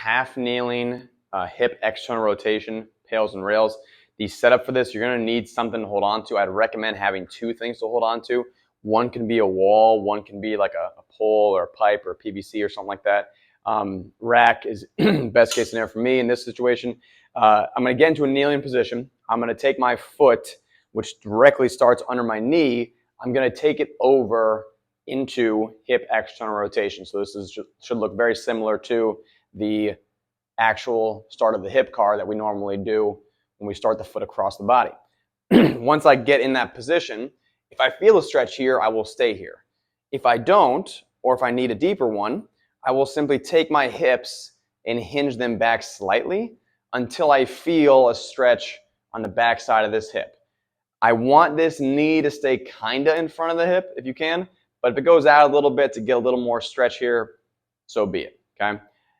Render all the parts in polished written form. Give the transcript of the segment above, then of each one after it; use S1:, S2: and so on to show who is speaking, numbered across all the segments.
S1: half kneeling hip external rotation, pails and rails. The setup for this, you're going to need something to hold on to. I'd recommend having two things to hold on to. One can be a wall, one can be like a pole or a pipe or PVC or something like that. Rack is best case scenario for me in this situation. I'm going to get into a kneeling position. I'm going to take my foot, which directly starts under my knee. I'm going to take it over into hip external rotation. So this should look very similar to the actual start of the hip car that we normally do when we start the foot across the body. Once I get in that position, if I feel a stretch here, I will stay here. If I don't, or if I need a deeper one, I will simply take my hips and hinge them back slightly until I feel a stretch on the back side of this hip. I want this knee to stay kinda in front of the hip if you can, but if it goes out a little bit to get a little more stretch here, so be it, okay?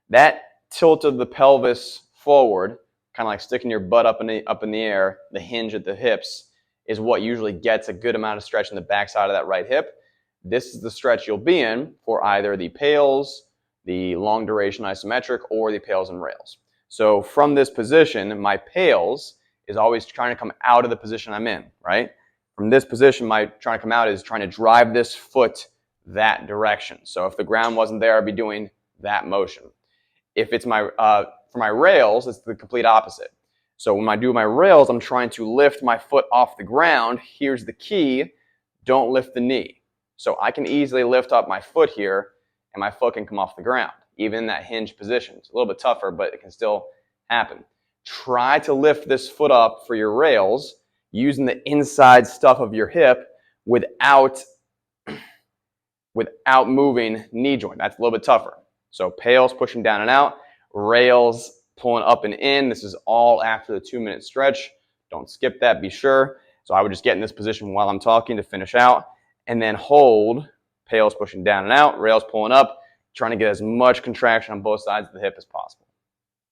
S1: That tilt of the pelvis forward, kind of like sticking your butt up in the air, the hinge at the hips, is what usually gets a good amount of stretch in the back side of that right hip. This is the stretch you'll be in for either the PAILS, the long duration isometric, or the pails and rails. So from this position, my PAILS is always trying to come out of the position I'm in, right? From this position, my trying to come out is trying to drive this foot that direction. So if the ground wasn't there, I'd be doing that motion. If it's for my rails, it's the complete opposite. So when I do my rails, I'm trying to lift my foot off the ground. Here's the key: don't lift the knee. So I can easily lift up my foot here, and my foot can come off the ground, even in that hinge position. It's a little bit tougher, but it can still happen. Try to lift this foot up for your rails using the inside stuff of your hip without moving knee joint. That's a little bit tougher. So pails pushing down and out, rails pulling up and in. This is all after the 2-minute stretch. Don't skip that, be sure. So I would just get in this position while I'm talking to finish out, and then hold, pails pushing down and out, rails pulling up, trying to get as much contraction on both sides of the hip as possible.